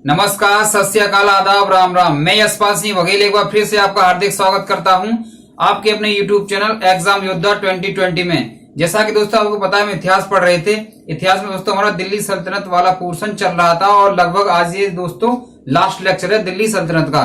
नमस्कार, सत श्री अकाल, आदाब, राम राम। मैं यशपाल सिंह बघेल एक बार फिर से आपका हार्दिक स्वागत करता हूं आपके अपने YouTube चैनल एग्जाम योद्धा 2020 में। जैसा कि दोस्तों आपको पता है, हम इतिहास पढ़ रहे थे। इतिहास में दोस्तों हमारा दिल्ली सल्तनत वाला पोर्शन चल रहा था और लगभग आज ये दोस्तों लास्ट लेक्चर है दिल्ली सल्तनत का।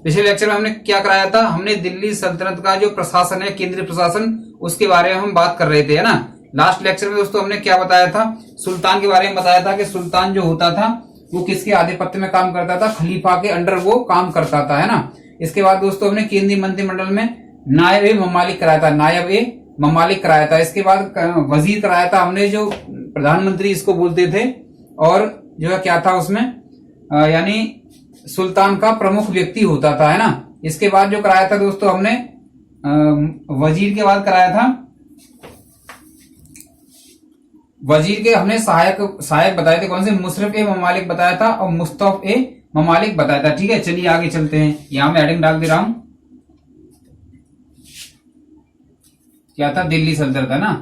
पिछले लेक्चर में हमने क्या कराया था, हमने दिल्ली सल्तनत का जो प्रशासन है, केंद्रीय प्रशासन, उसके बारे में हम बात कर रहे थे, है ना। लास्ट लेक्चर में दोस्तों हमने क्या बताया था, सुल्तान के बारे में बताया था कि सुल्तान जो होता था वो किसके आधिपत्य में काम करता था, खलीफा के अंडर वो काम करता था, है ना। इसके बाद दोस्तों हमने केंद्रीय मंत्रिमंडल में नायब ए ममालिक कराया था, नायब ए ममालिक कराया था। इसके बाद वजीर कराया था हमने, जो प्रधानमंत्री इसको बोलते थे, और जो है क्या था उसमें यानी सुल्तान का प्रमुख व्यक्ति होता था, है ना। इसके बाद जो कराया था दोस्तों हमने वजीर के बाद कराया था, वजीर के हमने सहायक बताए थे, कौन से, मुशर्रफ ए ममालिक बताया था और मुस्तफ ए ममालिक बताया था। ठीक है, चलिए आगे चलते हैं। यहां मैं हेडिंग डाल दे रहा हूं, क्या था, दिल्ली सल्तनत, है ना।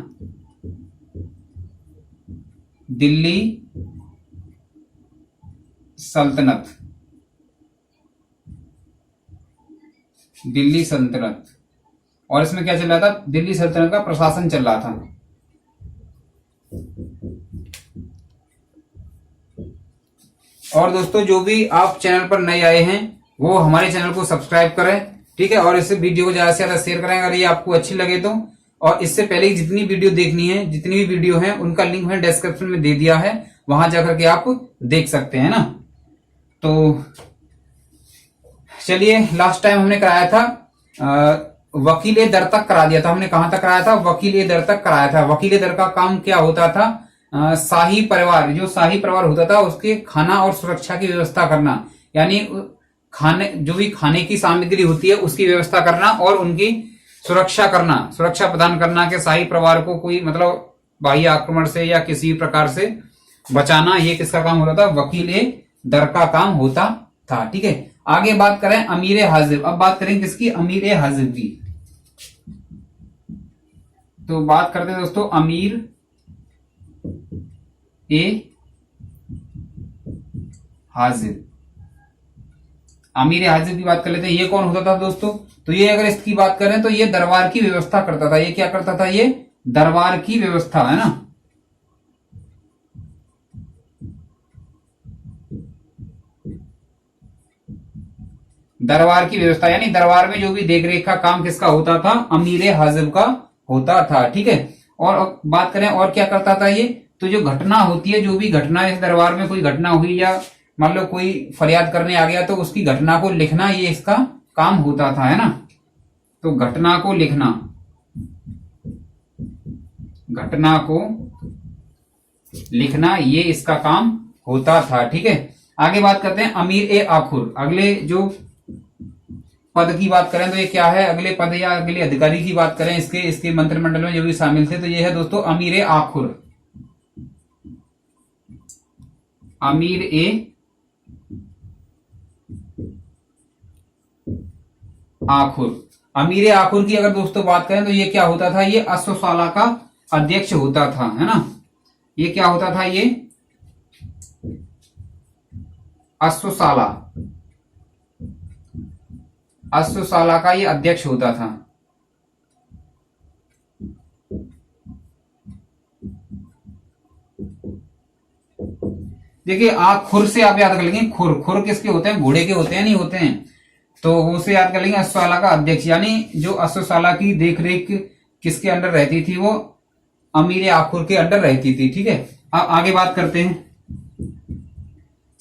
दिल्ली सल्तनत, दिल्ली सल्तनत, और इसमें क्या चल रहा था, दिल्ली सल्तनत का प्रशासन चल रहा था। और दोस्तों जो भी आप चैनल पर नए आए हैं वो हमारे चैनल को सब्सक्राइब करें, ठीक है, और इस वीडियो को ज्यादा से ज्यादा शेयर करें अगर ये आपको अच्छी लगे तो। और इससे पहले जितनी वीडियो देखनी है, जितनी भी वीडियो है, उनका लिंक मैंने डिस्क्रिप्शन में दे दिया है, वहां जाकर के आप देख सकते हैं ना। तो चलिए, लास्ट टाइम हमने कराया था वकील ए दर तक करा दिया था हमने। कहां तक कराया था, वकील ए दर तक कराया था। वकील ए दर का काम क्या होता था, शाही परिवार, जो शाही परिवार होता था उसके खाना और सुरक्षा की व्यवस्था करना, यानी खाने, जो भी खाने की सामग्री होती है उसकी व्यवस्था करना और उनकी सुरक्षा करना, सुरक्षा प्रदान करना के शाही परिवार को कोई मतलब बाह्य आक्रमण से या किसी प्रकार से बचाना, ये किसका काम होता था, वकील ए दर का काम होता था। ठीक है, आगे बात करें अमीर हाजिब। अब बात करें किसकी, अमीर ए हाजिब की। तो बात करते हैं दोस्तों अमीर ए हाजिब। अमीर ए हाजिब की बात कर लेते हैं। ये कौन होता था दोस्तों, तो ये अगर इसकी बात करें तो ये दरबार की व्यवस्था करता था। ये क्या करता था, ये दरबार की व्यवस्था, है ना। दरबार की व्यवस्था यानी दरबार में जो भी देखरेख का काम किसका होता था, अमीर ए हाजिब का होता था। ठीक है, और बात करें और क्या करता था ये, तो जो घटना होती है, जो भी घटना इस दरबार में कोई घटना हुई या मान लो कोई फरियाद करने आ गया तो उसकी घटना को लिखना, ये इसका काम होता था, है ना। तो घटना को लिखना, घटना को लिखना, ये इसका काम होता था। ठीक है, आगे बात करते हैं अमीर ए आखुर। अगले जो पद की बात करें तो ये क्या है, अगले पद या अगले अधिकारी की बात करें, इसके मंत्रिमंडल में जो भी शामिल थे, तो ये है दोस्तों अमीर ए आखुर। अमीर ए आखुर, अमीर ए आखुर की अगर दोस्तों बात करें तो ये क्या होता था, ये अश्वशाला का अध्यक्ष होता था, है ना। ये क्या होता था, ये अश्वशाला, अश्वशाला का ये अध्यक्ष होता था। देखिए, आप खुर से आप याद कर लेंगे, खुर, खुर किसके होते हैं, घोड़े के होते हैं, नहीं होते हैं, तो उसे याद कर लेंगे अश्वशाला का अध्यक्ष, यानी जो अश्वशाला की देखरेख किसके अंडर रहती थी, वो अमीर आखुर के अंडर रहती थी। ठीक है, अब आगे बात करते हैं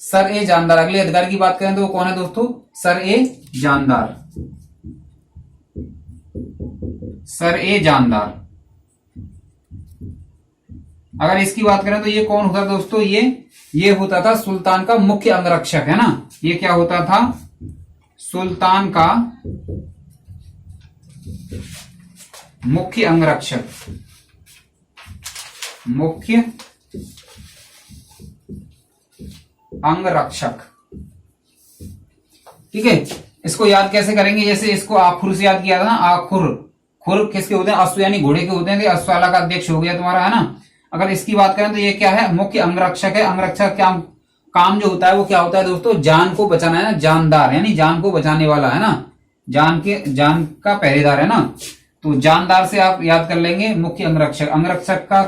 सर ए जानदार। अगले अधिकारी की बात करें तो वो कौन है दोस्तों, सर ए जानदार, सर ए जानदार। अगर इसकी बात करें तो ये कौन होता दोस्तों, ये होता था सुल्तान का मुख्य अंगरक्षक, है ना। ये क्या होता था, सुल्तान का मुख्य अंगरक्षक, मुख्य अंगरक्षक। ठीक है, इसको याद कैसे करेंगे, जैसे इसको आखुर से याद किया था ना, आखुर, खुर किसके होते हैं, अश्व यानी घोड़े के होते हैं, तो अश्वशाला का अध्यक्ष हो गया तुम्हारा, है ना। अगर इसकी बात करें तो ये क्या है, मुख्य अंगरक्षक है। अंगरक्षक क्या काम जो होता है वो क्या होता है दोस्तों, जान को बचाना है ना, जानदार यानी जान को बचाने वाला है ना, जान का पहरेदार है ना। तो जानदार से आप याद कर लेंगे मुख्य अंगरक्षक। अंगरक्षक का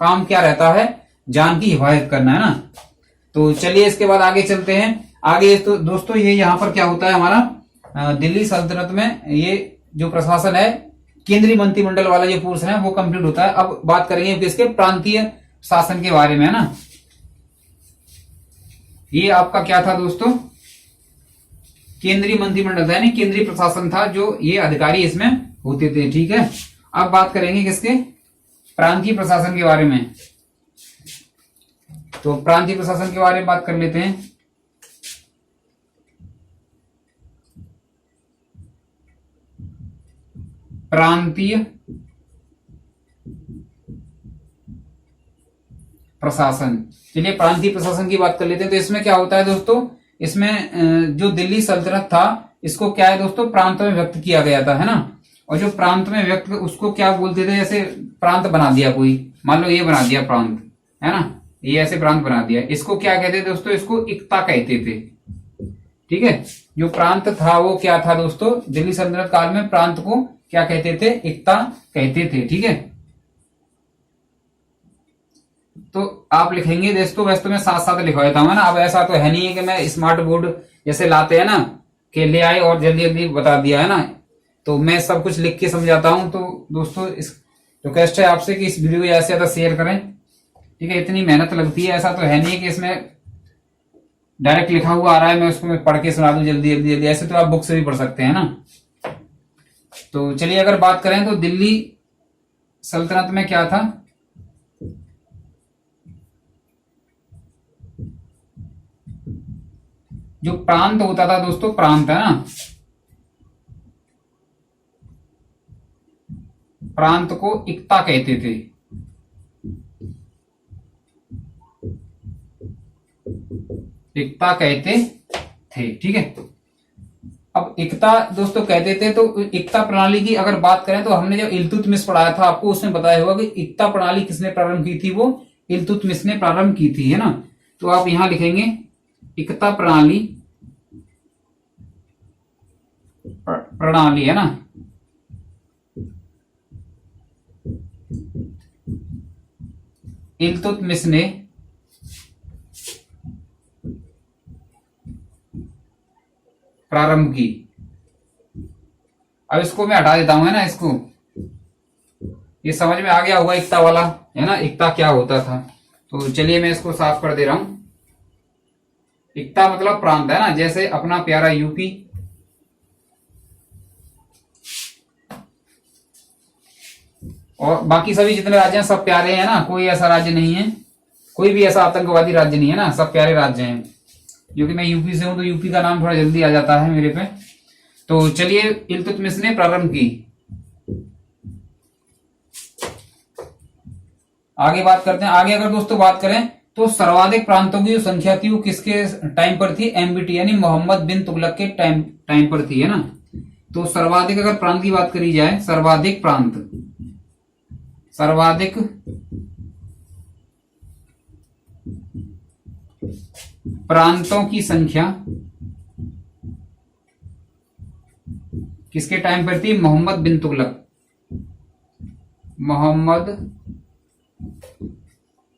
काम क्या रहता है, जान की हिफाजत करना है ना। तो चलिए इसके बाद आगे चलते हैं। आगे तो दोस्तों ये यहाँ पर क्या होता है हमारा दिल्ली सल्तनत में ये जो प्रशासन है, केंद्रीय मंत्रिमंडल वाला जो पोर्शन है वो कंप्लीट होता है। अब बात करेंगे किसके, प्रांतीय शासन के बारे में है ना। ये आपका क्या था दोस्तों, केंद्रीय मंत्रिमंडल था, यानी केंद्रीय प्रशासन था, जो ये अधिकारी इसमें होते थे। ठीक है, अब बात करेंगे किसके, प्रांतीय प्रशासन के बारे में। तो प्रांतीय प्रशासन के बारे में बात कर लेते हैं। प्रांतीय प्रशासन, चलिए प्रांतीय प्रशासन की बात कर लेते हैं। तो इसमें क्या होता है दोस्तों, इसमें जो दिल्ली सल्तनत था इसको क्या है दोस्तों, प्रांत में व्यक्त किया गया था, है ना। और जो प्रांत में व्यक्त, उसको क्या बोलते थे, जैसे प्रांत बना दिया कोई, मान लो ये बना दिया प्रांत, है ना, ये ऐसे प्रांत बना दिया, इसको क्या कहते थे दोस्तों, इसको इक्ता कहते थे। ठीक है, जो प्रांत था वो क्या था दोस्तों, दिल्ली सल्तनत काल में प्रांत को क्या कहते थे, इक्ता कहते थे। ठीक है, तो आप लिखेंगे दोस्तों, वैसे तो मैं साथ साथ लिखवा देता हूँ ना। अब ऐसा तो है नहीं है कि मैं स्मार्ट बोर्ड जैसे लाते हैं ना कि ले आए और जल्दी जल्दी बता दिया, है ना। तो मैं सब कुछ लिख के समझाता हूँ। तो दोस्तों इस रिक्वेस्ट है आपसे कि इस वीडियो को ज्यादा से ज्यादा शेयर करें। ठीक है, इतनी मेहनत लगती है, ऐसा तो है नहीं कि इसमें डायरेक्ट लिखा हुआ आ रहा है मैं उसको मैं पढ़ के सुना दूं जल्दी जल्दी जल्दी, ऐसे तो आप बुक से भी पढ़ सकते हैं ना। तो चलिए अगर बात करें तो दिल्ली सल्तनत में क्या था, जो प्रांत होता था दोस्तों, प्रांत है ना, प्रांत को इक्ता कहते थे। इक्ता कहते थे। ठीक है, अब इक्ता दोस्तों कहते थे। तो इक्ता प्रणाली की अगर बात करें तो हमने जब इल्तुतमिश पढ़ाया था आपको, उसमें बताया होगा कि इक्ता प्रणाली किसने प्रारंभ की थी, वो इल्तुतमिश ने प्रारंभ की थी, है ना। तो आप यहां लिखेंगे इक्ता प्रणाली, प्रणाली है ना, इल्तुतमिश ने प्रारंभ की। अब इसको मैं हटा देता हूं, है ना, इसको ये समझ में आ गया होगा इक्ता वाला, है ना, इक्ता क्या होता था। तो चलिए मैं इसको साफ कर दे रहा हूं। इक्ता मतलब प्रांत, है ना, जैसे अपना प्यारा यूपी, और बाकी सभी जितने राज्य हैं सब प्यारे हैं ना, कोई ऐसा राज्य नहीं है, कोई भी ऐसा आतंकवादी राज्य नहीं है ना, सब प्यारे राज्य हैं। क्योंकि मैं यूपी से हूं तो यूपी का नाम थोड़ा जल्दी आ जाता है मेरे पे। तो चलिए इल्तुतमिश ने प्रारंभ की। आगे बात करते हैं। आगे अगर दोस्तों बात करें तो सर्वाधिक प्रांतों की जो संख्या थी वो किसके टाइम पर थी, एमबीटी यानी मोहम्मद बिन तुगलक के टाइम पर थी, है ना। तो सर्वाधिक अगर प्रांत की बात करी जाए, सर्वाधिक प्रांतों की संख्या किसके टाइम पर थी, मोहम्मद बिन तुगलक, मोहम्मद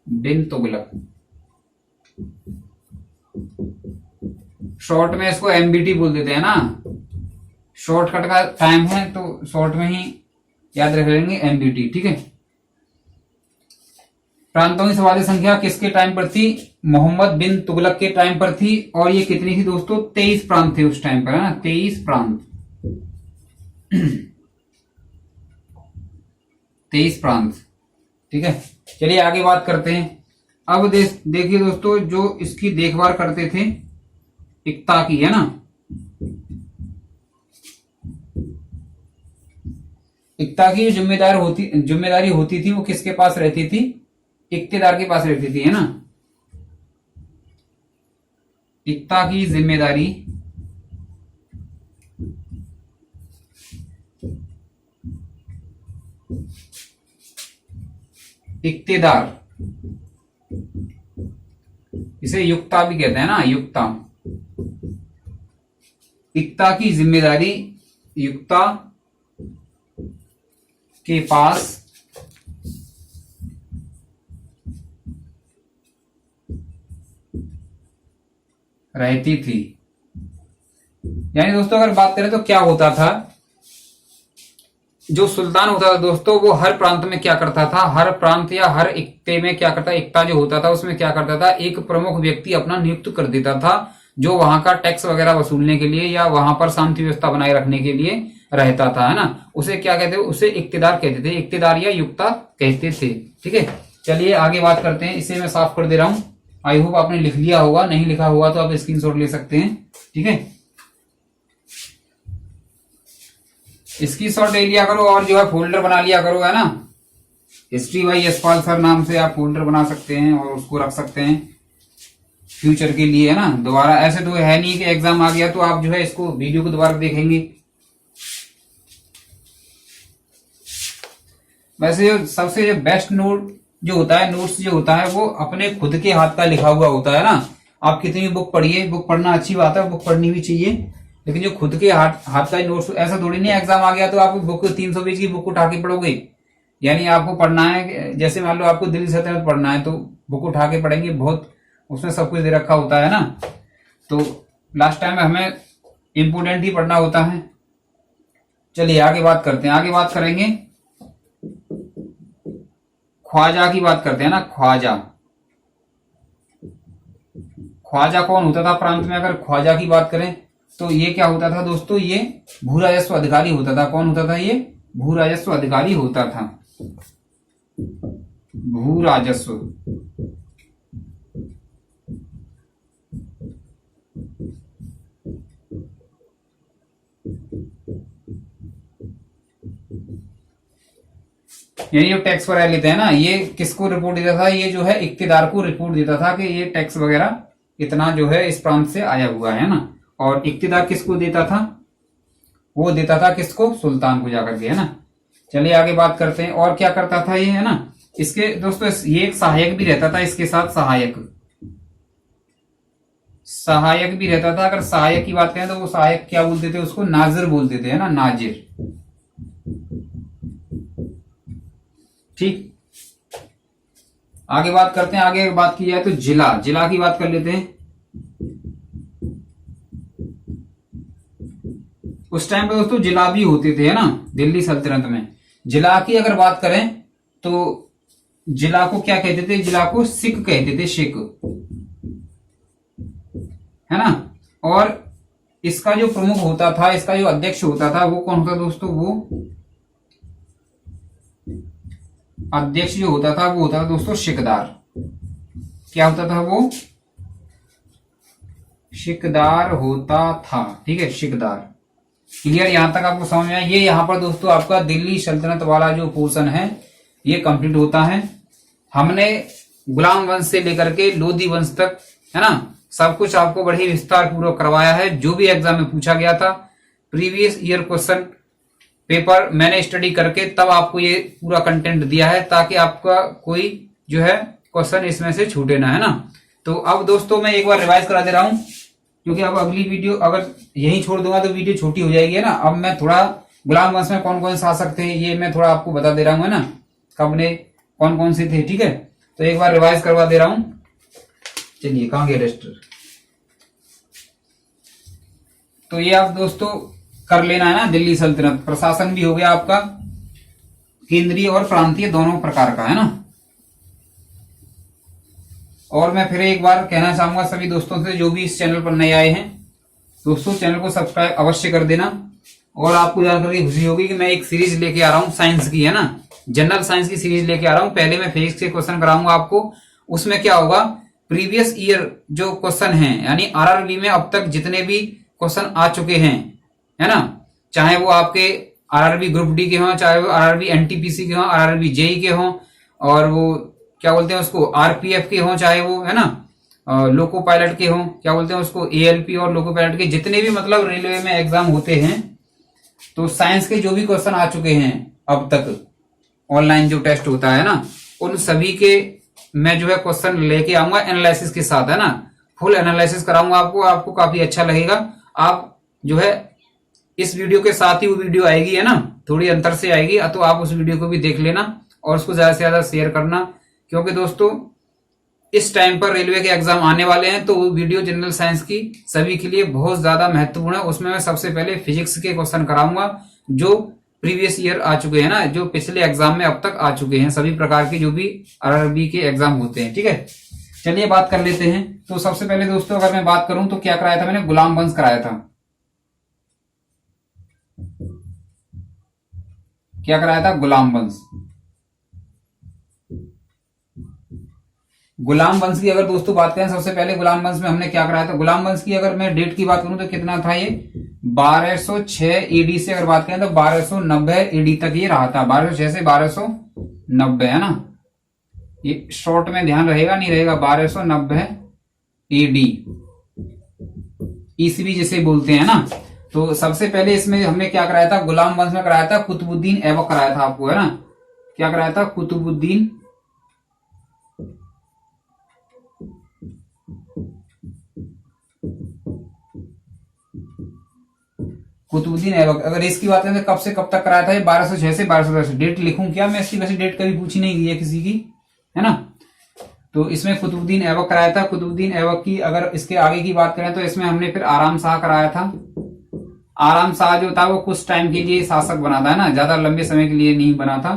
बिन तुगलक। शॉर्ट में इसको एमबीटी बोल देते हैं ना, शॉर्टकट का टाइम है तो शॉर्ट में ही याद रख लेंगे एमबीटी। ठीक है, प्रांतों की सर्वाधिक संख्या किसके टाइम पर थी, मोहम्मद बिन तुगलक के टाइम पर थी। और ये कितनी थी दोस्तों, 23 प्रांत थे उस टाइम पर, है ना, 23 प्रांत। 23 प्रांत। ठीक है, चलिए आगे बात करते हैं। अब देखिए दोस्तों, जो इसकी देखभाल करते थे इक्ता की, है ना, इक्ता की जो जिम्मेदारी होती थी वो किसके पास रहती थी, इक्तेदार के पास रहती थी, है ना। इक्ता की जिम्मेदारी इक्तेदार इसे युक्ता भी कहते हैं ना, युक्ता। इक्ता की जिम्मेदारी युक्ता के पास रहती थी। यानी दोस्तों अगर बात करें तो क्या होता था, जो सुल्तान होता था दोस्तों वो हर प्रांत में क्या करता था, हर प्रांत या हर इक्ते में क्या करता, इक्ता जो होता था उसमें क्या करता था, एक प्रमुख व्यक्ति अपना नियुक्त कर देता था जो वहां का टैक्स वगैरह वसूलने के लिए या वहां पर शांति व्यवस्था बनाए रखने के लिए रहता था, है ना। उसे क्या कहते हैं, उसे इक्तेदार कहते थे, इक्तेदार या युक्ता कहते थे। ठीक है, चलिए आगे बात करते हैं। इसे मैं साफ कर दे रहा हूं, आई होप आपने लिख लिया होगा, नहीं लिखा हुआ तो आप स्क्रीनशॉट ले सकते हैं। ठीक है, स्क्रीनशॉट ले लिया करो और जो है फोल्डर बना लिया करो, है ना। हिस्ट्री बाई यशपाल सर नाम से आप फोल्डर बना सकते हैं और उसको रख सकते हैं फ्यूचर के लिए, है ना। दोबारा ऐसे तो है नहीं कि एग्जाम आ गया तो आप जो है इसको वीडियो को दोबारा देखेंगे। वैसे जो सबसे जो बेस्ट नोट जो होता है, नोट्स जो होता है वो अपने खुद के हाथ का लिखा हुआ होता है ना। आप कितनी भी बुक पढ़िए, बुक पढ़ना अच्छी बात है, बुक पढ़नी भी चाहिए, लेकिन जो खुद के हाथ का नोट्स, ऐसा थोड़ी नहीं एग्जाम आ गया तो आप बुक 300 पेज की बुक उठा के पढ़ोगे। यानी आपको पढ़ना है, जैसे मान लो आपको दिल्ली सल्तनत पढ़ना है तो बुक उठा के पढ़ेंगे, बहुत उसमें सब कुछ दे रखा होता है ना। तो लास्ट टाइम हमें इंपोर्टेंट ही पढ़ना होता है। चलिए आगे बात करते हैं, आगे बात करेंगे ख्वाजा की बात करते हैं ना। ख्वाजा, ख्वाजा कौन होता था प्रांत में, अगर ख्वाजा की बात करें तो ये क्या होता था दोस्तों, ये भू राजस्व अधिकारी होता था। कौन होता था, ये भू राजस्व अधिकारी होता था। भू राजस्व यानी जो टैक्स वगैरह लेते हैं ना, ये किसको रिपोर्ट देता था, ये जो है इक्तेदार को रिपोर्ट देता था कि ये टैक्स वगैरह इतना जो है इस प्रांत से आया हुआ है ना। और इक्तेदार किसको देता था, वो देता था किसको, सुल्तान को जाकर के, है ना। चलिए आगे बात करते हैं और क्या करता था ये, है ना। इसके दोस्तों ये एक सहायक भी रहता था, इसके साथ सहायक भी रहता था। अगर सहायक की बात करें तो वो सहायक क्या बोलते थे, उसको नाजिर बोलते थे, है ना, नाजिर। ठीक, आगे बात करते हैं। आगे बात की जाए तो जिला, जिला की बात कर लेते हैं। उस टाइम पे दोस्तों जिला भी होते थे, है ना, दिल्ली सल्तनत में। जिला की अगर बात करें तो जिला को क्या कहते थे, जिला को सिख कहते थे, सिख, है ना। और इसका जो प्रमुख होता था, इसका जो अध्यक्ष होता था वो कौन होता दोस्तों, वो अध्यक्ष जो होता था वो होता था दोस्तों सिकदार। क्या होता था वो, सिकदार होता था। ठीक है, सिकदार। क्लियर, यहां तक आपको समझ में आया। ये यहां पर दोस्तों आपका दिल्ली सल्तनत वाला जो पोर्शन है ये कंप्लीट होता है। हमने गुलाम वंश से लेकर के लोधी वंश तक, है ना, सब कुछ आपको बड़ी विस्तार पूर्वक करवाया है। जो भी एग्जाम में पूछा गया था, प्रीवियस ईयर क्वेश्चन पेपर मैंने स्टडी करके तब आपको ये पूरा कंटेंट दिया है, ताकि आपका कोई जो है क्वेश्चन इसमें से छूटे ना, है ना। तो अब दोस्तों मैं एक बार रिवाइज करा दे रहा हूं, क्योंकि अब अगली वीडियो अगर यही छोड़ दूंगा तो वीडियो छोटी हो जाएगी, है ना। अब मैं थोड़ा गुलाम वंश में कौन कौन से शासक थे ये मैं थोड़ा आपको बता दे रहा हूं, है ना, कब ने कौन कौन से थे। ठीक है, तो एक बार रिवाइज करवा दे रहा हूं। चलिए कहां गया रजिस्टर, तो ये आप दोस्तों कर लेना है ना। दिल्ली सल्तनत प्रशासन भी हो गया आपका, केंद्रीय और प्रांतीय दोनों प्रकार का, है ना। और मैं फिर एक बार कहना चाहूंगा सभी दोस्तों से जो भी इस चैनल पर नए आए हैं, दोस्तों चैनल को सब्सक्राइब अवश्य कर देना। और आपको जानकर के खुशी होगी कि मैं एक सीरीज लेके आ रहा हूं साइंस की, है ना, जनरल साइंस की सीरीज लेके आ रहा हूं। पहले मैं फिजिक्स के क्वेश्चन कराऊंगा आपको। उसमें क्या होगा, प्रीवियस ईयर जो क्वेश्चन है, यानी आरआरबी में अब तक जितने भी क्वेश्चन आ चुके हैं, है ना, चाहे वो आपके आरआरबी ग्रुप डी के हों, चाहे वो आरआरबी एनटीपीसी के हों, आरआरबी जेई के हों, और वो क्या बोलते हैं उसको आरपीएफ के हों, चाहे वो, है ना, लोको पायलट के हों, क्या बोलते हैं उसको एएलपी और लोको पायलट के, जितने भी मतलब रेलवे में एग्जाम होते हैं, तो साइंस के जो भी क्वेश्चन आ चुके हैं अब तक, ऑनलाइन जो टेस्ट होता है ना, उन सभी के मैं जो है क्वेश्चन लेके आऊंगा एनालिसिस के साथ, है ना, फुल एनालिसिस कराऊंगा आपको काफी अच्छा लगेगा। आप जो है इस वीडियो के साथ ही वो वीडियो आएगी, है ना, थोड़ी अंतर से आएगी, तो आप उस वीडियो को भी देख लेना और उसको ज्यादा से ज्यादा शेयर करना, क्योंकि दोस्तों इस टाइम पर रेलवे के एग्जाम आने वाले हैं, तो वो वीडियो जनरल साइंस की सभी के लिए बहुत ज्यादा महत्वपूर्ण है। उसमें मैं सबसे पहले फिजिक्स के क्वेश्चन कराऊंगा जो प्रीवियस ईयर आ चुके हैं ना, जो पिछले एग्जाम में अब तक आ चुके हैं, सभी प्रकार के जो भी आरआरबी के एग्जाम होते हैं। ठीक है, चलिए बात कर लेते हैं। तो सबसे पहले दोस्तों अगर मैं बात करूं तो क्या कराया था मैंने, गुलाम वंश कराया था। क्या कराया था, गुलाम वंश। गुलाम वंश की अगर दोस्तों बात करें, सबसे पहले गुलाम वंश में हमने क्या कराया था, गुलाम वंश की अगर मैं डेट की बात करूं तो कितना था ये, 1206 ईडी से अगर बात करें तो 1290 ईडी तक ये रहा था, 1206 से 1290, है ना, ये शॉर्ट में ध्यान रहेगा नहीं रहेगा, 1290 ईडी, ईसवी जिसे बोलते हैं ना। तो सबसे पहले इसमें हमने क्या कराया था, गुलाम वंश में कराया था कुतुबुद्दीन ऐबक कराया था आपको, है ना, क्या कराया था, कुतुबुद्दीन ऐबक। अगर इसकी बात करें तो कब से कब तक कराया था, ये 1206 से 1210। डेट लिखूं क्या मैं इसकी, वैसे डेट कभी पूछी नहीं गई है किसी की, है ना। तो इसमें कुतुबुद्दीन ऐबक कराया था। कुतुबुद्दीन ऐबक की अगर इसके आगे की बात करें तो इसमें हमने फिर आराम शाह कराया था। आराम शाह जो था वो कुछ टाइम के लिए शासक बना था, है ना, ज्यादा लंबे समय के लिए नहीं बना था।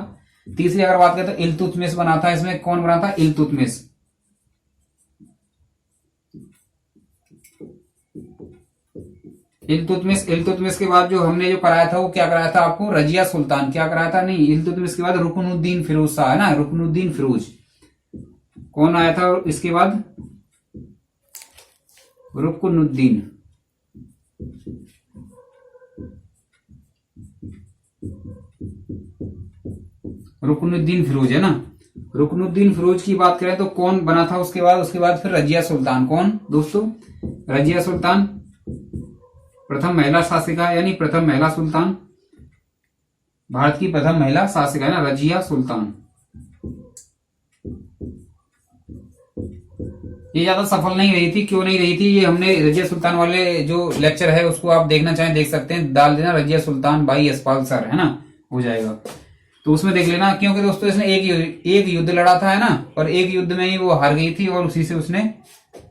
तीसरी अगर बात करें तो इल्तुतमिश बना था। इसमें कौन बना था, इल्तुतमिश। इल्तुतमिश के बाद जो हमने जो कराया था वो क्या कराया था आपको, रजिया सुल्तान। क्या कराया था, नहीं, इल्तुतमिश के बाद रुकनुद्दीन फिरोज शाह, है ना, रुकनुद्दीन फिरोज। कौन आया था इसके बाद, रुकनुद्दीन। रुकनुद्दीन फिरोज, है ना। रुकनुद्दीन फिरोज की बात करें तो कौन बना था उसके बाद फिर रजिया सुल्तान। कौन दोस्तों, रजिया सुल्तान, प्रथम महिला शासिका, यानी प्रथम महिला सुल्तान, भारत की प्रथम महिला शासिका, है ना, रजिया सुल्तान। ये ज्यादा सफल नहीं रही थी, क्यों नहीं रही थी, ये हमने रजिया सुल्तान वाले जो लेक्चर है उसको आप देखना चाहें देख सकते हैं, डाल देना रजिया सुल्तान बाई यशपाल सर, है ना, हो जाएगा, तो उसमें देख लेना। क्योंकि दोस्तों इसने एक युद्ध लड़ा था, है ना, और एक युद्ध में ही वो हार गई थी और उसी से उसने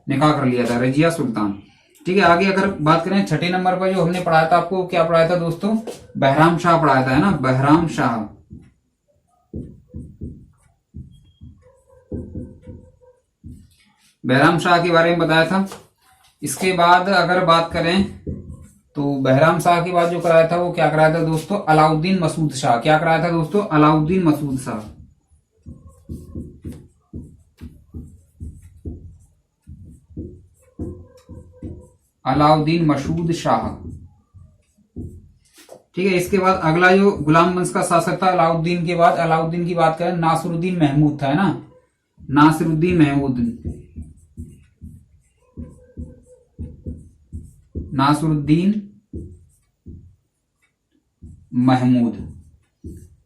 निकाह कर लिया था, रजिया सुल्तान। ठीक है, आगे अगर बात करें छठे नंबर पर जो हमने पढ़ाया था आपको, क्या पढ़ाया था दोस्तों, बहराम शाह पढ़ाया था, है ना, बहराम शाह। बहराम शाह के बारे में बताया था। इसके बाद अगर बात करें तो बहराम शाह के बाद जो कराया था वो क्या कराया था दोस्तों, अलाउद्दीन मसूद शाह। क्या कराया था दोस्तों, अलाउद्दीन मसूद शाह। अलाउद्दीन मसूद शाह। ठीक है, इसके बाद अगला जो गुलाम वंश का शासक था अलाउद्दीन के बाद, अलाउद्दीन की बात करें, नासिरुद्दीन महमूद था, है ना, नासिरुद्दीन महमूद। नासिरुद्दीन महमूद।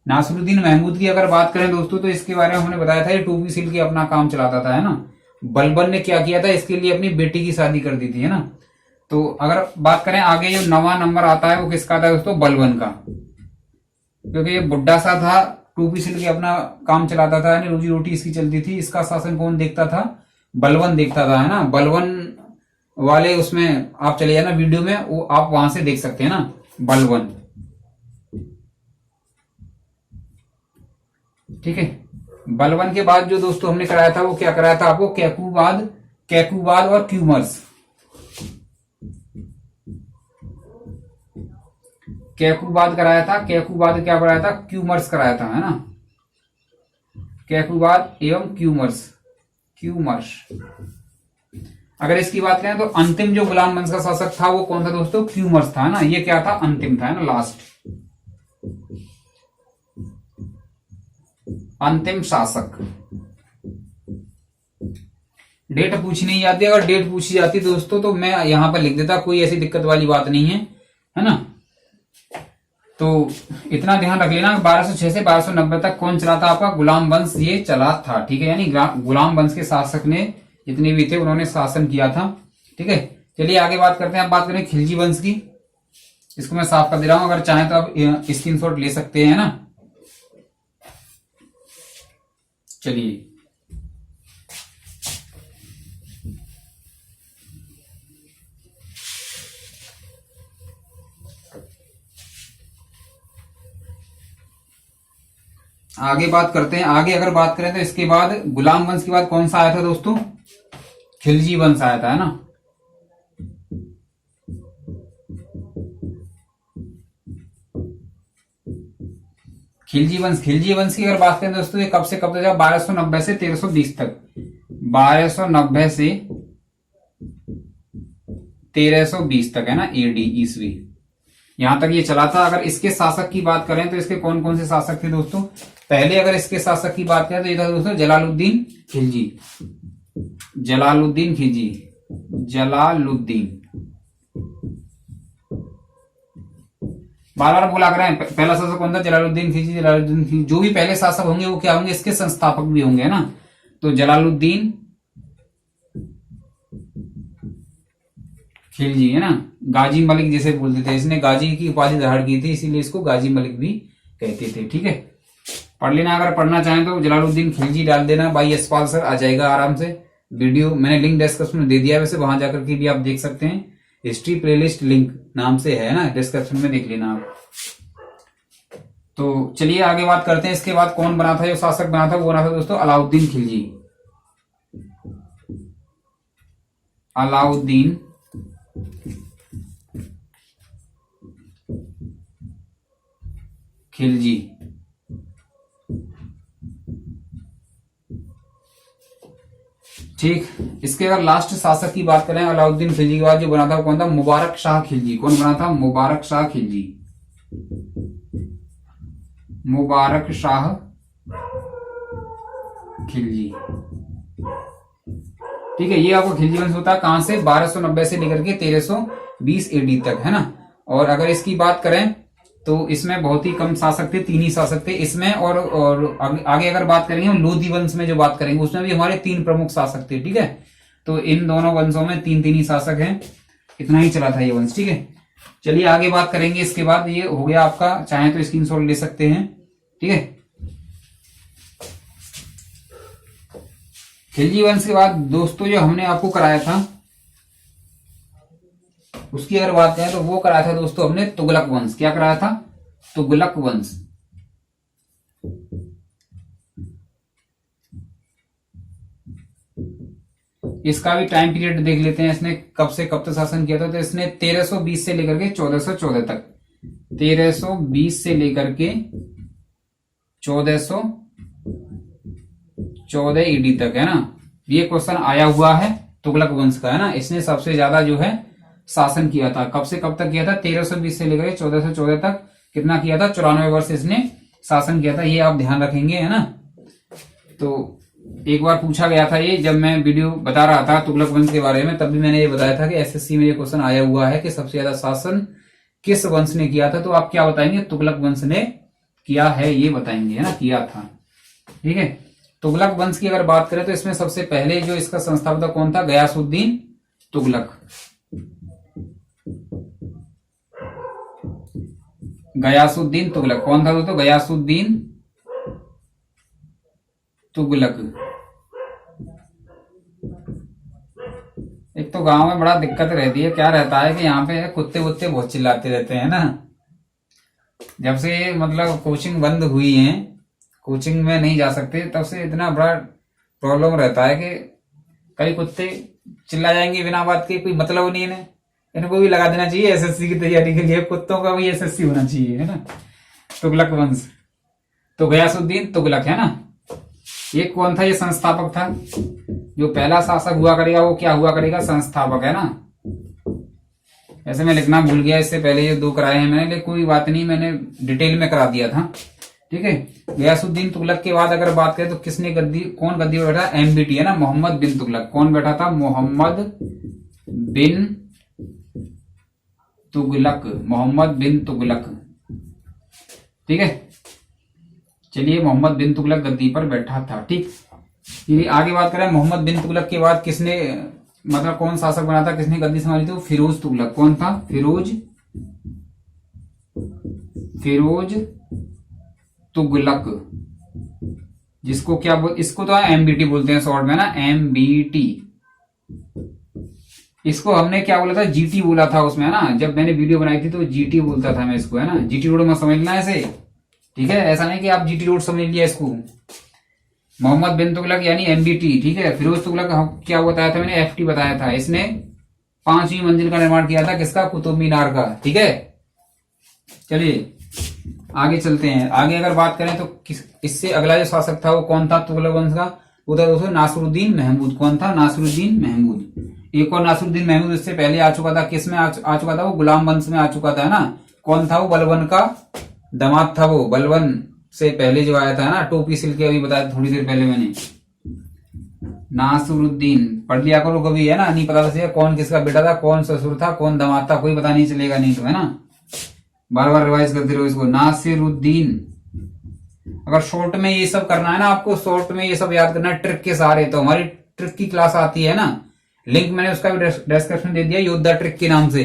नासिरुद्दीन महमूद की अगर बात करें दोस्तों तो इसके बारे में हमने बताया था, ये टोपी सिल के अपना काम चलाता था, है ना। बलबन ने क्या किया था, इसके लिए अपनी बेटी की शादी कर दी थी, है ना। तो अगर बात करें आगे जो 9वां नंबर आता है वो किसका था दोस्तों, बलबन का, क्योंकि ये बुढ़ा सा था, टोपी सिल के अपना काम चलाता था, रोजी रोटी इसकी चलती थी। इसका शासन कौन देखता था, बलबन देखता था, है ना। बलबन वाले उसमें आप चले जाना वीडियो में, वो आप वहां से देख सकते हैं ना, बलबन। ठीक है, बलबन के बाद जो दोस्तों हमने कराया था वो क्या कराया था आपको, कैकुबाद और क्यूमर्स। कैकुबाद कराया था, कैकुबाद क्या कराया था, क्यूमर्स कराया था, है ना, कैकुबाद एवं क्यूमर्स। अगर इसकी बात करें तो अंतिम जो गुलाम वंश का शासक था वो कौन था दोस्तों, क्यूमर्स था, है ना। ये क्या था, अंतिम था, है ना, लास्ट अंतिम शासक। डेट पूछी नहीं जाती, अगर डेट पूछी जाती दोस्तों तो मैं यहां पर लिख देता, कोई ऐसी दिक्कत वाली बात नहीं है, है ना। तो इतना ध्यान रख लेना, 1206 से 1290 तक कौन चला था आपका? गुलाम वंश ये चला था, ठीक है। यानी गुलाम वंश के शासक ने जितने भी थे उन्होंने शासन किया था, ठीक है। चलिए आगे बात करते हैं। अब बात करें खिलजी वंश की। इसको मैं साफ कर दे रहा हूं, अगर चाहें तो आप स्क्रीनशॉट ले सकते हैं ना। चलिए आगे बात करते हैं। आगे अगर बात करें तो इसके बाद गुलाम वंश के बाद कौन सा आया था दोस्तों? खिलजी वंश आया था, है ना। खिलजी वंश की अगर बात करें दोस्तों, ये कब से कब तक? 1290 से 1320 तक। 1290 से 1320 तक, है ना, एडी ईस्वी, यहां तक ये चला था। अगर इसके शासक की बात करें तो इसके कौन कौन से शासक थे दोस्तों? पहले अगर इसके शासक की बात करें तो ये था दोस्तों जलालुद्दीन खिलजी। बार बार बोला करें, पहला शासक कौन था? जलालुद्दीन खिलजी। जो भी पहले शासक होंगे वो क्या होंगे? इसके संस्थापक भी होंगे, है ना। तो जलालुद्दीन खिलजी, है ना। गाजी मलिक जिसे बोलते थे, इसने गाजी की उपाधि धारण की थी, इसीलिए इसको गाजी मलिक भी कहते थे, ठीक है। पढ़ लेना, अगर पढ़ना चाहें तो जलालुद्दीन खिलजी डाल देना, भाई यशपाल सर आ जाएगा आराम से। वीडियो मैंने लिंक डिस्क्रिप्शन में दे दिया है, वैसे वहां जाकर के भी आप देख सकते हैं। हिस्ट्री प्लेलिस्ट लिंक नाम से है ना, डिस्क्रिप्शन में देख लेना आप। तो चलिए आगे बात करते हैं। इसके बाद कौन बना था, जो शासक बना था वो बना था दोस्तों अलाउद्दीन खिलजी। अलाउद्दीन खिलजी, ठीक। इसके अगर लास्ट शासक की बात करें अलाउद्दीन खिलजी के बाद जो बना था वो कौन था? मुबारक शाह खिलजी। कौन बना था? मुबारक शाह खिलजी। मुबारक शाह खिलजी, ठीक है। ये आपको खिलजी वंश होता है कहां से? 1290 से लेकर के 1320 एडी तक, है ना। और अगर इसकी बात करें तो इसमें बहुत ही कम शासक थे, 3 ही शासक थे इसमें। और आगे अगर बात करेंगे हम लोधी वंश में जो बात करेंगे उसमें भी हमारे 3 प्रमुख शासक थे, ठीक है। तो इन दोनों वंशों में 3 ही शासक हैं, इतना ही चला था ये वंश, ठीक है। चलिए आगे बात करेंगे। इसके बाद ये हो गया आपका, चाहे तो स्क्रीनशॉट ले सकते हैं, ठीक है। खिलजी वंश के बाद दोस्तों जो हमने आपको कराया था उसकी अगर बात करें तो वो कराया था दोस्तों हमने तुगलक वंश। क्या कराया था? तुगलक वंश। इसका भी टाइम पीरियड देख लेते हैं, इसने कब से कब तक शासन किया था। तो इसने 1320 से लेकर के 1414 तक, 1320 से लेकर के 1414 ईडी तक, है ना। ये क्वेश्चन आया हुआ है तुगलक वंश का, है ना। इसने सबसे ज्यादा जो है शासन किया था। कब से कब तक किया था? 1320 से लेकर 1414 तक कितना किया था? 94 वर्ष इसने शासन किया था। ये आप ध्यान रखेंगे, है ना। तो एक बार पूछा गया था ये, जब मैं वीडियो बता रहा था तुगलक वंश के बारे में, तब भी मैंने ये बताया था कि एसएससी में ये क्वेश्चन आया हुआ है कि सबसे ज्यादा शासन किस वंश ने किया था। तो आप क्या बताएंगे? तुगलक वंश ने किया है, ये बताएंगे, है ना, किया था, ठीक है। तुगलक वंश की अगर बात करें तो इसमें सबसे पहले जो इसका संस्थापक कौन था? गयासुद्दीन तुगलक। गयासुद्दीन तुगलक कौन था दोस्तों? गयासुद्दीन तुगलक। एक तो गांव में बड़ा दिक्कत रहती है, क्या रहता है कि यहाँ पे कुत्ते वुत्ते बहुत चिल्लाते रहते हैं ना। जब से मतलब कोचिंग बंद हुई है, कोचिंग में नहीं जा सकते, तब से इतना बड़ा प्रॉब्लम रहता है कि कई कुत्ते चिल्ला जाएंगे बिना बात के, कोई मतलब नहीं है। इनको भी लगा देना चाहिए एसएससी की तैयारी के लिए, कुत्तों का भी एसएससी होना चाहिए, है ना। तुगलक वंश, तो गयासुद्दीन तुगलक, है ना। ये कौन था? ये संस्थापक था। जो पहला शासक हुआ करेगा वो क्या हुआ करेगा? संस्थापक, है ना। ऐसे मैं लिखना भूल गया, इससे पहले ये 2 कराए हैं मैंने, लेकिन कोई बात नहीं, मैंने डिटेल में करा दिया था, ठीक है। गयासुद्दीन तुगलक के बाद अगर बात करें तो किसने कौन गद्दी पर बैठा? एमबीटी, है ना, मोहम्मद बिन तुगलक। कौन बैठा था? मोहम्मद बिन तुगलक। मोहम्मद बिन तुगलक, ठीक है। चलिए, मोहम्मद बिन तुगलक गद्दी पर बैठा था। ठीक, ये आगे बात करें, मोहम्मद बिन तुगलक के बाद किसने, मतलब कौन शासक बना था, किसने गद्दी संभाली थी? फिरोज तुगलक। कौन था? फिरोज तुगलक, जिसको क्या इसको तो एमबीटी बोलते हैं शॉर्ट में ना, एमबीटी। इसको हमने क्या बोला था? जीटी बोला था उसमें, है ना। जब मैंने वीडियो बनाई थी तो जीटी बोलता था मैं इसको, है ना। जीटी रोड मत समझना ऐसे, ठीक है। ऐसा नहीं कि आप जीटी रोड समझ लिया इसको। मोहम्मद बिन तुगलक यानी एमबीटी, ठीक है। फिरोज तुगलक क्या बताया था मैंने? एफटी बताया था। इसने 5वीं मंजिल का निर्माण किया था, किसका? कुतुब मीनार का, ठीक है। चलिए आगे चलते हैं। आगे अगर बात करें तो इससे अगला जो शासक था वो कौन था तुगलक वंश का? वो था दोस्तों नासिरुद्दीन महमूद। कौन था? नासिरुद्दीन महमूद। एक और नासिरुद्दीन महमूद इससे पहले आ चुका था। किस में आ चुका था? वो गुलाम वंश में आ चुका था, है ना। कौन था वो? बलबन का दामाद था वो। बलबन से पहले जो आया था, है ना। टोपी सिल के अभी बताया थोड़ी देर पहले मैंने। नासिरुद्दीन पढ़ लिया करो कभी, है ना। नहीं पता था कौन किसका बेटा था, कौन ससुर था, कौन दामाद था, कोई पता नहीं चलेगा नहीं तो, है ना। बार बार रिवाइज करते रहो इसको। नासिरुद्दीन, अगर शॉर्ट में ये सब करना है ना आपको, शॉर्ट में ये सब याद करना है ट्रिक के सहारे, तो हमारी ट्रिक की क्लास आती है ना, लिंक मैंने उसका भी डिस्क्रिप्शन दे दिया, योद्धा ट्रिक के नाम से।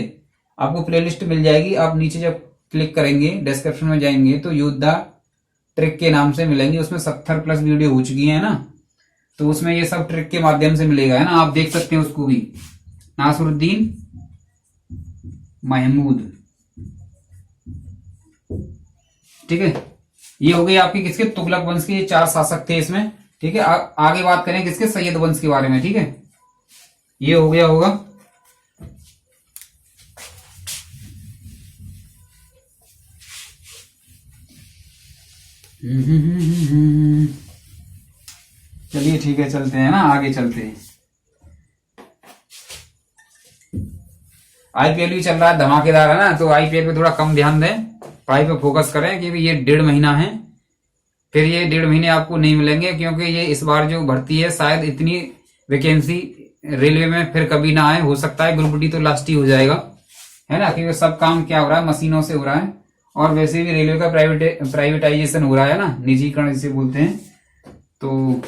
आपको प्लेलिस्ट मिल जाएगी। आप नीचे जब क्लिक करेंगे, डिस्क्रिप्शन में जाएंगे तो योद्धा ट्रिक के नाम से मिलेंगे। उसमें 70+ वीडियो हो चुकी है ना, तो उसमें ये सब ट्रिक के माध्यम से मिलेगा, है ना। आप देख सकते हैं उसको भी। नासिरुद्दीन महमूद, ठीक है। ये हो गई आपकी किसके? तुगलक वंश के। ये 4 शासक थे इसमें, ठीक है। आगे बात करें किसके? सैयद वंश के बारे में, ठीक है। ये हो गया होगा। चलिए ठीक है, चलते हैं ना, आगे चलते हैं। आईपीएल भी चल रहा है, धमाकेदार, है ना। तो आईपीएल पे थोड़ा कम ध्यान दें, पढ़ाई पे फोकस करें, क्योंकि ये 1.5 महीना है। फिर ये 1.5 महीने आपको नहीं मिलेंगे, क्योंकि ये इस बार जो भर्ती है शायद इतनी वैकेंसी रेलवे में फिर कभी ना आए। हो सकता है ग्रुप डी तो लास्ट ही हो जाएगा, है ना। क्योंकि सब काम क्या हो रहा है? मशीनों से हो रहा है। और वैसे भी रेलवे का प्राइवेटाइजेशन हो रहा है ना, निजीकरण जिसे बोलते हैं। तो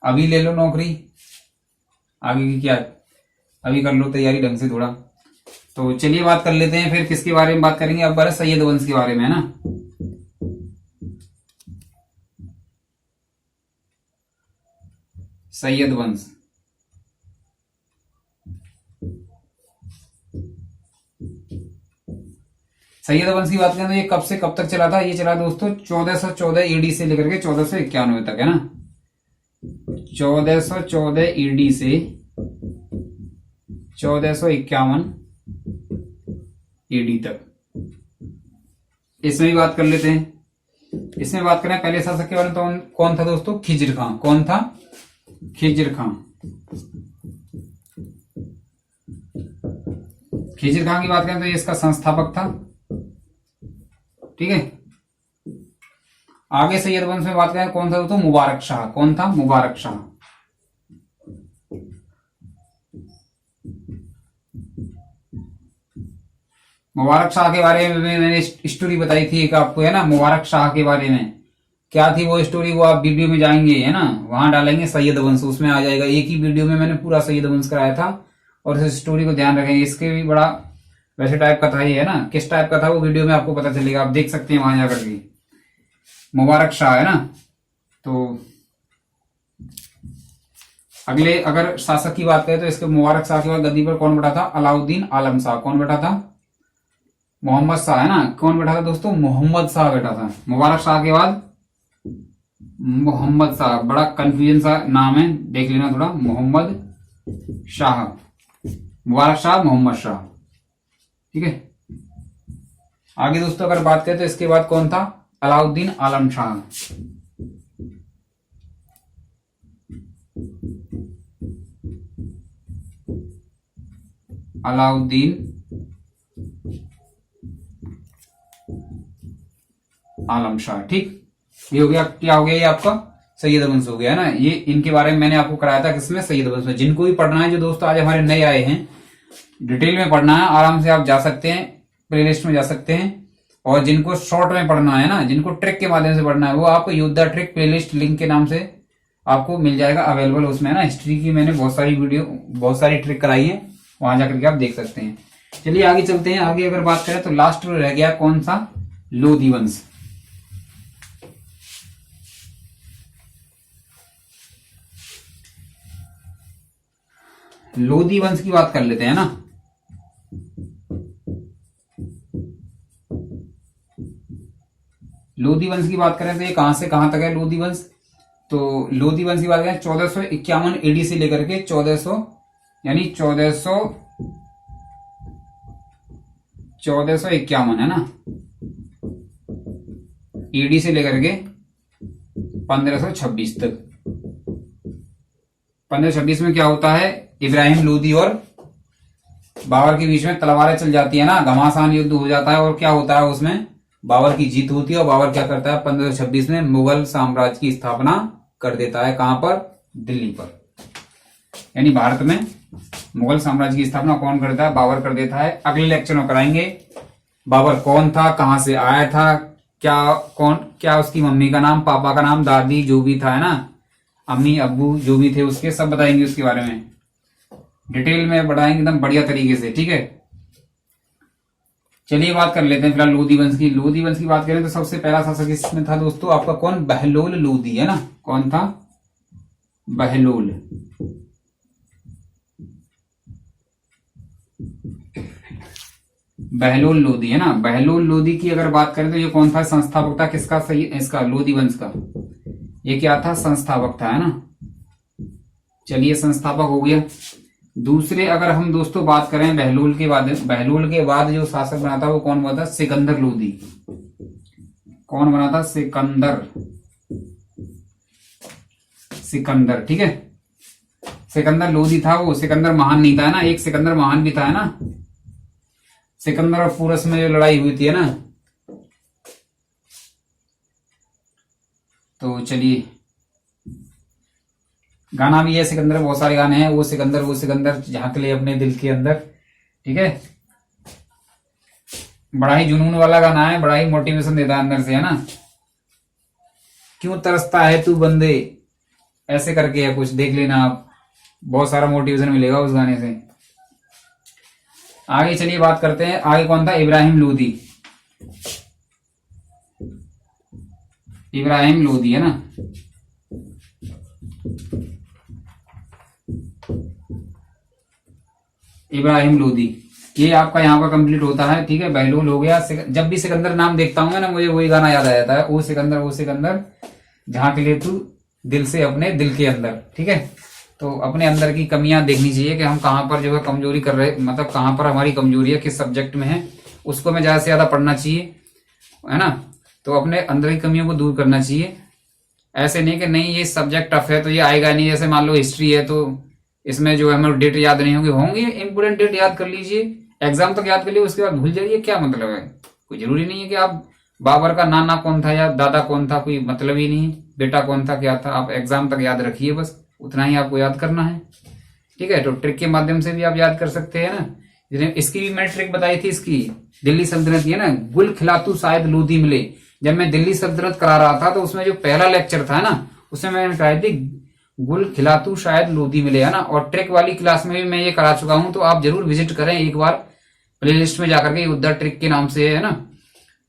अभी ले लो नौकरी, आगे की क्या, अभी कर लो तैयारी ढंग से थोड़ा। तो चलिए बात कर लेते हैं फिर किसके बारे में बात करेंगे। अब बार सैयद वंश के बारे में, है ना। सैयद वंश, सैयद वंश की बात करें तो ये कब से कब तक चला था? ये चला दोस्तों 1414 ईडी से लेकर के 1491 तक, है ना। 1414 ईडी से 1451 ईडी तक। इसमें भी बात कर लेते हैं। इसमें बात करें पहले शासक के बारे में तो कौन था दोस्तों? खिज्र खां। कौन था? खिज्र खां। खिज्र खां की बात करें तो ये इसका संस्थापक था, ठीक है। आगे सैयद वंश में बात करें कौन था दोस्तों? मुबारक शाह। कौन था? मुबारक शाह। मुबारक शाह के बारे में मैंने स्टोरी बताई थी एक आपको, है ना। मुबारक शाह के बारे में क्या थी वो स्टोरी, वो आप वीडियो में जाएंगे, है ना, वहां डालेंगे सैयद वंश, उसमें आ जाएगा। एक ही वीडियो में मैंने पूरा सैयद वंश कराया था। और इस स्टोरी को ध्यान रखेंगे। इसके भी बड़ा वैसे टाइप का था ये, है ना। किस टाइप का था वो वीडियो में आपको पता चलेगा, आप देख सकते हैं वहां जाकर के। मुबारक शाह, है ना। तो अगले अगर शासक की बात करें तो इसके मुबारक शाह के बाद गद्दी पर कौन बैठा था? अलाउद्दीन आलम शाह। कौन बैठा था? मोहम्मद शाह, है ना। कौन बैठा था दोस्तों? मोहम्मद शाह बैठा था। मुबारक शाह के बाद मोहम्मद शाह। बड़ा कंफ्यूजन सा नाम है, देख लेना थोड़ा। मोहम्मद शाह, मुबारक शाह, मोहम्मद शाह, ठीक है। आगे दोस्तों अगर बात करें तो इसके बाद कौन था? अलाउद्दीन आलम शाह। अलाउद्दीन आलम शाह, ठीक। ये हो गया, क्या हो गया? ये आपका सैयद वंश हो गया, है ना। ये इनके बारे में मैंने आपको कराया था किसमें? सैयद वंश में। जिनको भी पढ़ना है, जो दोस्तों आज हमारे नए आए हैं, डिटेल में पढ़ना है, आराम से आप जा सकते हैं, प्लेलिस्ट में जा सकते हैं। और जिनको शॉर्ट में पढ़ना है ना, जिनको ट्रिक के माध्यम से पढ़ना है, वो आपको योद्धा ट्रिक प्लेलिस्ट लिंक के नाम से आपको मिल जाएगा अवेलेबल। उसमें ना हिस्ट्री की मैंने बहुत सारी ट्रिक कराई है, वहां जाकर के आप देख सकते हैं। चलिए आगे चलते हैं। आगे अगर बात करें तो लास्ट में रह गया कौन सा, लोधी वंश। लोधी वंश की बात कर लेते हैं ना। लोधी वंश की बात करें तो ये कहां से कहां तक है लोधी वंश। तो लोधी वंश की बात करें 1451 एडी से लेकर के 1451 है ना, ईडी से लेकर के 1526 तक। 1526 में क्या होता है, इब्राहिम लोधी और बाबर के बीच में तलवारें चल जाती है ना, घमासान युद्ध हो जाता है। और क्या होता है, उसमें बाबर की जीत होती है। और बाबर क्या करता है, 1526 में मुगल साम्राज्य की स्थापना कर देता है। कहां पर, दिल्ली पर, यानी भारत में मुगल साम्राज्य की स्थापना कौन करता है, बाबर कर देता है। अगले लेक्चर में कराएंगे बाबर कौन था, कहां से आया था, क्या उसकी मम्मी का नाम, पापा का नाम, दादी जो भी था है ना, अम्मी अब्बू जो भी थे उसके, सब बताएंगे उसके बारे में डिटेल में बताएंगे एकदम बढ़िया तरीके से, ठीक है। चलिए बात कर लेते हैं फिलहाल लोधी वंश की। लोधी वंश की बात करें तो सबसे पहला शासक इसमें था दोस्तों आपका कौन, बहलोल लोधी है ना। कौन था, बहलोल। बहलोल लोधी है ना। बहलोल लोधी की अगर बात करें तो ये कौन था, संस्थापक था किसका, सही इसका, लोधी वंश का। ये क्या था, संस्थापक था है ना। चलिए संस्थापक हो गया। दूसरे अगर हम दोस्तों बात करें बहलोल के बाद जो शासक बना था वो कौन बना था, सिकंदर लोधी। कौन बना था, सिकंदर, ठीक है। सिकंदर लोधी था वो, सिकंदर महान नहीं था ना, एक सिकंदर महान भी था है ना। सिकंदर और फूरस में जो लड़ाई हुई थी है ना। तो चलिए गाना भी है सिकंदर, बहुत सारे गाने हैं। वो सिकंदर झांक ले अपने दिल के अंदर, ठीक है। बड़ा ही जुनून वाला गाना है, बड़ा ही मोटिवेशन देता है अंदर से है ना। क्यों तरसता है तू बंदे, ऐसे करके है कुछ, देख लेना आप, बहुत सारा मोटिवेशन मिलेगा उस गाने से। आगे चलिए बात करते हैं। आगे कौन था, इब्राहिम लोधी। इब्राहिम लोधी है ना। इब्राहिम लोधी, ये आपका यहाँ पर कंप्लीट होता है, ठीक है। बहलोल हो गया। जब भी सिकंदर नाम देखता हूँ ना, मुझे वही गाना याद आ जाता है, वो सिकंदर झांक ले तू दिल से अपने दिल के अंदर, ठीक है। तो अपने अंदर की कमियां देखनी चाहिए कि हम कहाँ पर जो है कमजोरी कर रहे, मतलब कहाँ पर हमारी कमजोरी है, किस सब्जेक्ट में है, उसको हमें ज्यादा से ज्यादा पढ़ना चाहिए, है ना। तो अपने अंदर की कमियों को दूर करना चाहिए। ऐसे नहीं कि नहीं ये सब्जेक्ट टफ है तो ये आएगा नहीं। जैसे मान लो हिस्ट्री है तो इसमें जो है हमें डेट याद नहीं होंगे इंपोर्टेंट डेट याद कर लीजिए, एग्जाम तक याद कर लीजिए, उसके बाद भूल जाइए, क्या मतलब है। कोई जरूरी नहीं है कि आप बाबर का नाना कौन था या दादा कौन था, कोई मतलब ही नहीं, बेटा कौन था क्या था, आप एग्जाम तक याद रखिए, बस उतना ही आपको याद करना है, ठीक है। तो ट्रिक के माध्यम से भी आप याद कर सकते हैं ना। इसकी भी मैंने ट्रिक बताई थी, इसकी दिल्ली सल्तनत है ना, गुल खिलातू शायद लोधी मिले। जब मैं दिल्ली सल्तनत करा रहा था तो उसमें जो पहला लेक्चर था ना, उसमें मैंने कहा थी गुल खिलातू शायद लोधी मिले, है ना। और ट्रिक वाली क्लास में भी मैं ये करा चुका हूं, तो आप जरूर विजिट करें एक बार प्लेलिस्ट में जाकर के, योद्धा ट्रिक के नाम से है ना।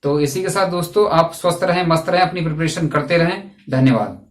तो इसी के साथ दोस्तों आप स्वस्थ रहें, मस्त रहें, अपनी प्रिपरेशन करते रहें। धन्यवाद।